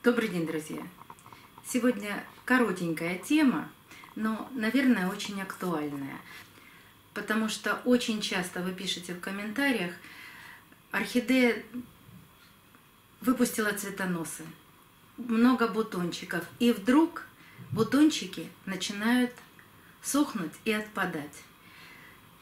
Добрый день, друзья! Сегодня коротенькая тема, но, наверное, очень актуальная, потому что очень часто вы пишете в комментариях: орхидея выпустила цветоносы, много бутончиков, и вдруг бутончики начинают сохнуть и отпадать.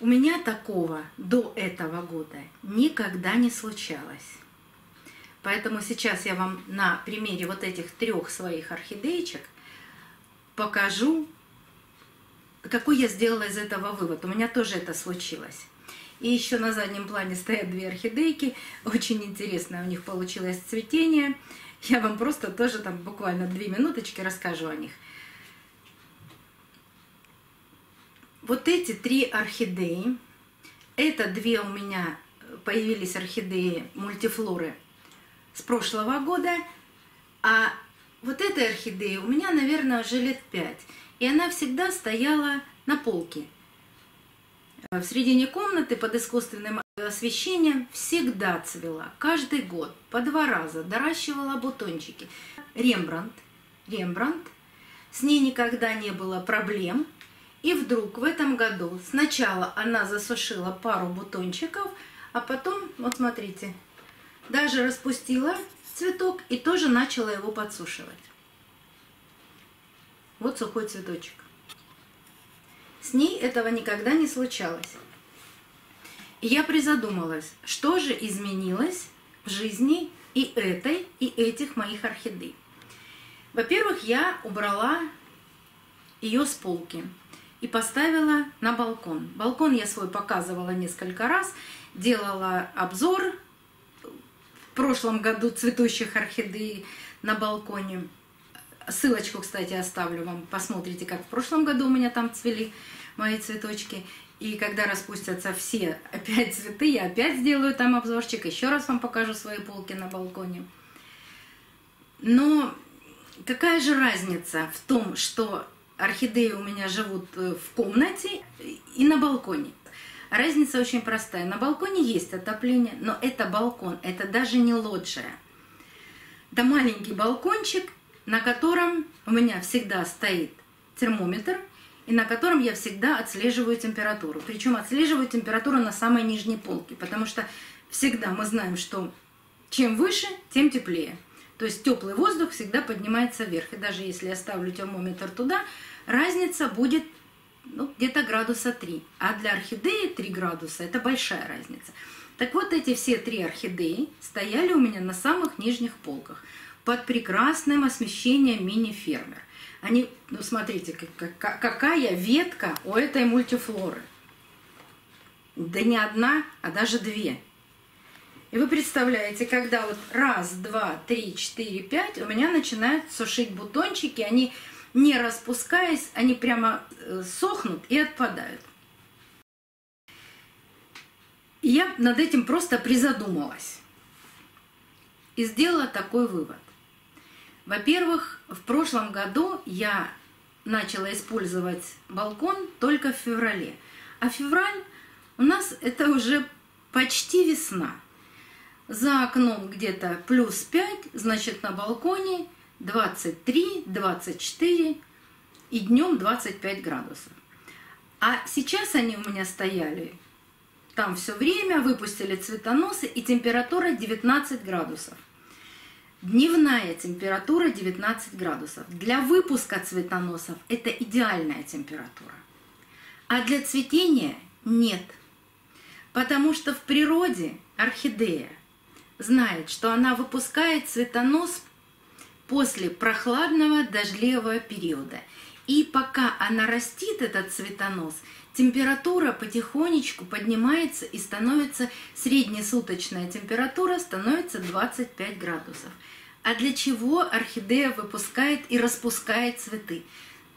У меня такого до этого года никогда не случалось. Поэтому сейчас я вам на примере вот этих 3 своих орхидеечек покажу, какой я сделала из этого вывод. У меня тоже это случилось. И еще на заднем плане стоят 2 орхидейки. Очень интересно у них получилось цветение. Я вам просто тоже там буквально 2 минуточки расскажу о них. Вот эти 3 орхидеи, это 2 у меня появились орхидеи мультифлоры с прошлого года, а вот этой орхидеи у меня, наверное, уже лет 5, и она всегда стояла на полке. В середине комнаты под искусственным освещением всегда цвела, каждый год, по 2 раза, доращивала бутончики. Рембрандт, с ней никогда не было проблем, и вдруг в этом году сначала она засушила пару бутончиков, а потом, вот смотрите, даже распустила цветок и тоже начала его подсушивать. Вот сухой цветочек. С ней этого никогда не случалось. И я призадумалась, что же изменилось в жизни и этой, и этих моих орхидей. Во-первых, я убрала ее с полки и поставила на балкон. Балкон я свой показывала несколько раз, делала обзор в прошлом году цветущих орхидей на балконе. Ссылочку, кстати, оставлю вам, посмотрите, как в прошлом году у меня там цвели мои цветочки. И когда распустятся все опять цветы, я опять сделаю там обзорчик, еще раз вам покажу свои полки на балконе. Но какая же разница в том, что орхидеи у меня живут в комнате и на балконе? Разница очень простая. На балконе есть отопление, но это балкон, это даже не лоджия. Это маленький балкончик, на котором у меня всегда стоит термометр, и на котором я всегда отслеживаю температуру. Причем отслеживаю температуру на самой нижней полке, потому что всегда мы знаем, что чем выше, тем теплее. То есть теплый воздух всегда поднимается вверх. И даже если я ставлю термометр туда, разница будет где-то градуса 3. А для орхидеи 3 градуса – это большая разница. Так вот, эти все 3 орхидеи стояли у меня на самых нижних полках под прекрасным освещением мини-фермер. Они, смотрите, какая ветка у этой мультифлоры. Да не одна, а даже 2. И вы представляете, когда вот 1, 2, 3, 4, 5 у меня начинают сушить бутончики, они не распускаясь, они прямо сохнут и отпадают. И я над этим просто призадумалась и сделала такой вывод. Во-первых, в прошлом году я начала использовать балкон только в феврале. А февраль у нас это уже почти весна. За окном где-то плюс 5, значит на балконе 23, 24 и днем 25 градусов. А сейчас они у меня стояли там все время, выпустили цветоносы, и температура 19 градусов. Дневная температура 19 градусов. Для выпуска цветоносов это идеальная температура. А для цветения нет. Потому что в природе орхидея знает, что она выпускает цветонос после прохладного дождливого периода. И пока она растит этот цветонос, температура потихонечку поднимается и становится, среднесуточная температура становится 25 градусов. А для чего орхидея выпускает и распускает цветы?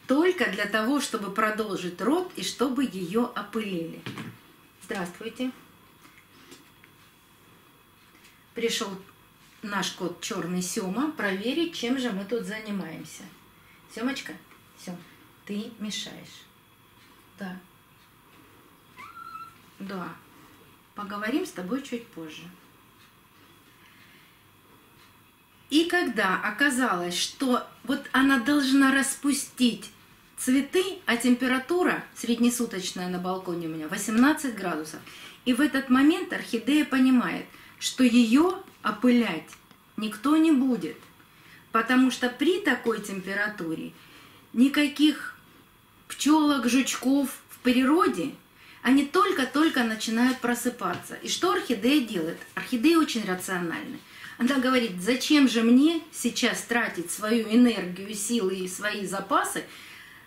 Только для того, чтобы продолжить род и чтобы ее опылили. Здравствуйте. Пришел наш кот черный Сёма проверить, чем же мы тут занимаемся. Сёмочка, все, ты мешаешь. Да. Да. Поговорим с тобой чуть позже. И когда оказалось, что вот она должна распустить цветы, а температура среднесуточная на балконе у меня 18 градусов, и в этот момент орхидея понимает, что ее опылять никто не будет, потому что при такой температуре никаких пчелок, жучков в природе, они только-только начинают просыпаться. И что орхидея делает? Орхидея очень рациональна. Она говорит, зачем же мне сейчас тратить свою энергию, силы и свои запасы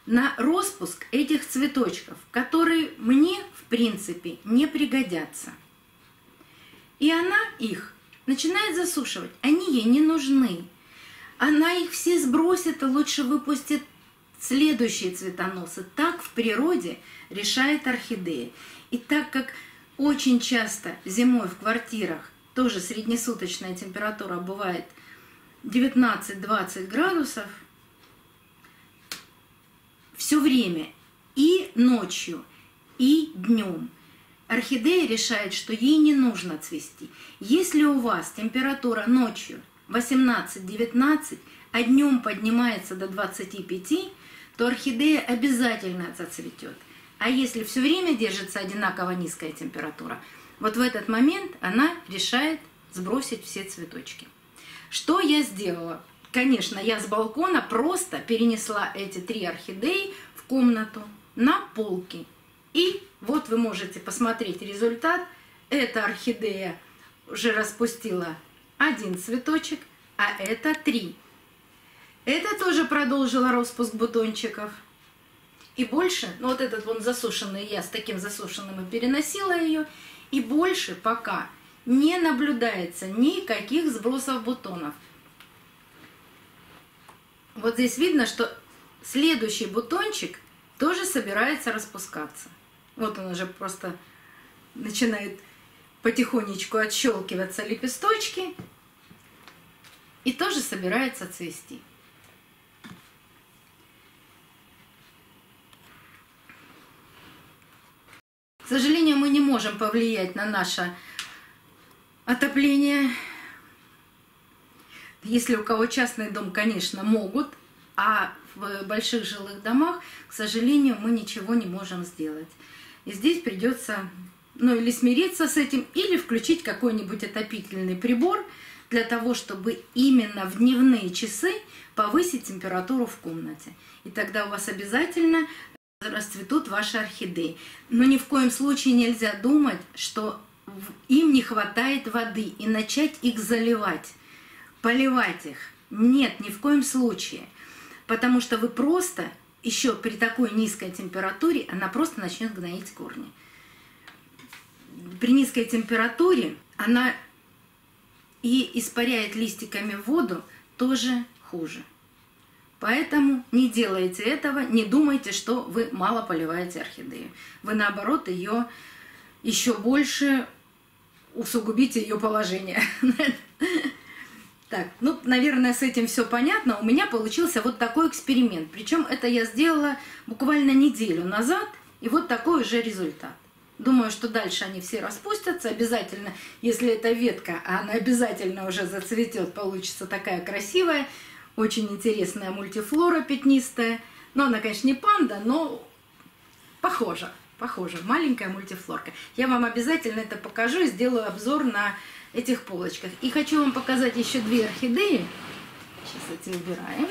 на распуск этих цветочков, которые мне, в принципе, не пригодятся. И она их начинает засушивать. Они ей не нужны. Она их все сбросит и лучше выпустит следующие цветоносы. Так в природе решает орхидея. И так как очень часто зимой в квартирах тоже среднесуточная температура бывает 19-20 градусов, все время и ночью, и днем орхидея решает, что ей не нужно цвести. Если у вас температура ночью 18-19, а днем поднимается до 25, то орхидея обязательно зацветет. А если все время держится одинаково низкая температура, вот в этот момент она решает сбросить все цветочки. Что я сделала? Конечно, я с балкона просто перенесла эти 3 орхидеи в комнату на полки. И вот вы можете посмотреть результат. Эта орхидея уже распустила 1 цветочек, а это 3. Это тоже продолжила распуск бутончиков. И больше, ну вот этот вон засушенный, я с таким засушенным и переносила ее, и больше пока не наблюдается никаких сбросов бутонов. Вот здесь видно, что следующий бутончик тоже собирается распускаться. Вот он уже просто начинает потихонечку отщелкиваться лепесточки и тоже собирается цвести. К сожалению, мы не можем повлиять на наше отопление. Если у кого частный дом, конечно, могут, а в больших жилых домах, к сожалению, мы ничего не можем сделать. И здесь придется, ну, или смириться с этим, или включить какой-нибудь отопительный прибор для того, чтобы именно в дневные часы повысить температуру в комнате. И тогда у вас обязательно расцветут ваши орхидеи. Но ни в коем случае нельзя думать, что им не хватает воды и начать их заливать, поливать их. Нет, ни в коем случае. Потому что вы просто, еще при такой низкой температуре, она просто начнет гноить корни. При низкой температуре она и испаряет листиками воду тоже хуже. Поэтому не делайте этого, не думайте, что вы мало поливаете орхидею. Вы, наоборот, ее еще больше усугубите ее положение. Так, ну, наверное, с этим все понятно. У меня получился вот такой эксперимент. Причем это я сделала буквально неделю назад, и вот такой уже результат. Думаю, что дальше они все распустятся. Обязательно, если это ветка, она обязательно уже зацветет, получится такая красивая, очень интересная мультифлора пятнистая. Но она, конечно, не панда, но похожа. Маленькая мультифлорка. Я вам обязательно это покажу и сделаю обзор на этих полочках. И хочу вам показать еще 2 орхидеи. Сейчас эти убираем.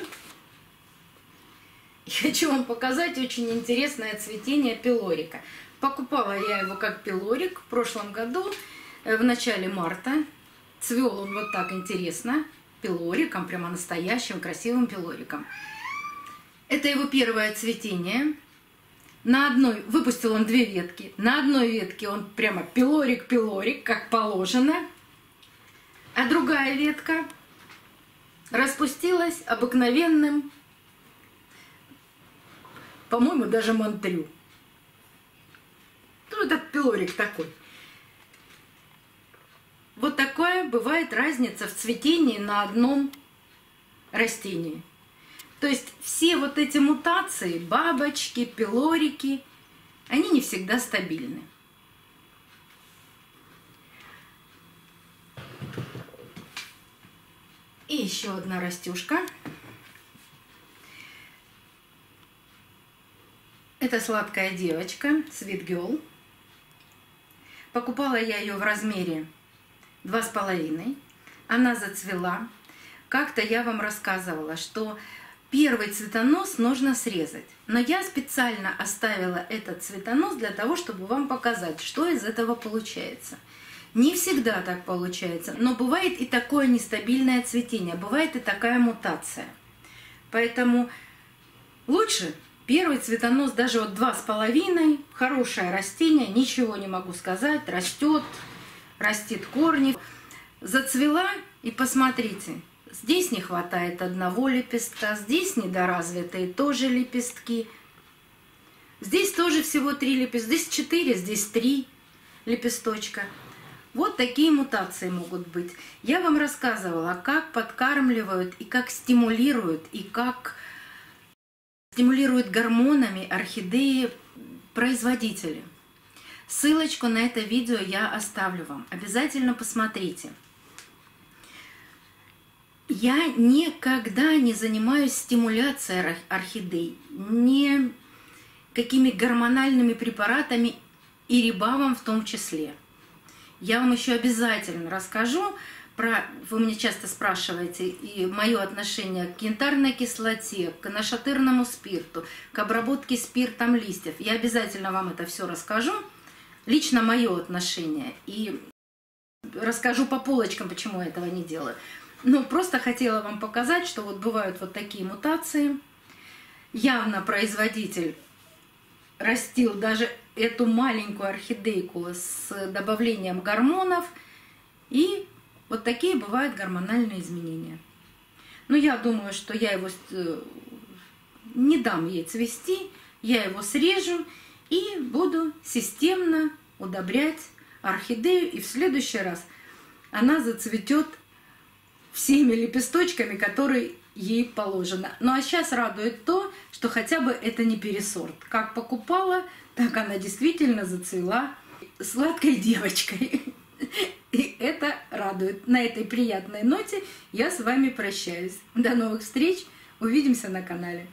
И хочу вам показать очень интересное цветение пилорика. Покупала я его как пилорик в прошлом году, в начале марта. Цвел он вот так интересно, пилориком, прямо настоящим красивым пилориком. Это его первое цветение. На одной, выпустил он 2 ветки. На одной ветке он прямо пилорик, как положено. А другая ветка распустилась обыкновенным, по-моему, даже монтрю. Ну, этот пилорик такой. Вот такая бывает разница в цветении на одном растении. То есть все вот эти мутации, бабочки, пилорики, они не всегда стабильны. И еще одна растюшка. Это сладкая девочка, Sweet Girl. Покупала я ее в размере 2,5. Она зацвела. Как-то я вам рассказывала, что первый цветонос нужно срезать. Но я специально оставила этот цветонос для того, чтобы вам показать, что из этого получается. Не всегда так получается, но бывает и такое нестабильное цветение, бывает и такая мутация. Поэтому лучше первый цветонос, даже вот 2,5, хорошее растение, ничего не могу сказать, растет, растит корни. Зацвела, и посмотрите, здесь не хватает одного лепестка, здесь недоразвитые тоже лепестки. Здесь тоже всего 3 лепестка, здесь 4, здесь 3 лепесточка. Вот такие мутации могут быть. Я вам рассказывала, как подкармливают и как стимулируют гормонами орхидеи производители. Ссылочку на это видео я оставлю вам. Обязательно посмотрите. Я никогда не занимаюсь стимуляцией орхидей, ни какими гормональными препаратами и рибавом в том числе. Я вам еще обязательно расскажу про, вы меня часто спрашиваете, и мое отношение к янтарной кислоте, к нашатырному спирту, к обработке спиртом листьев. Я обязательно вам это все расскажу, лично мое отношение, и расскажу по полочкам, почему я этого не делаю. Но просто хотела вам показать, что вот бывают вот такие мутации. Явно производитель растил даже эту маленькую орхидейку с добавлением гормонов. И вот такие бывают гормональные изменения. Но я думаю, что я его не дам ей цвести, я его срежу и буду системно удобрять орхидею. И в следующий раз она зацветет всеми лепесточками, которые ей положено. Ну а сейчас радует то, что хотя бы это не пересорт. Как покупала, так она действительно зацвела сладкой девочкой. И это радует. На этой приятной ноте я с вами прощаюсь. До новых встреч. Увидимся на канале.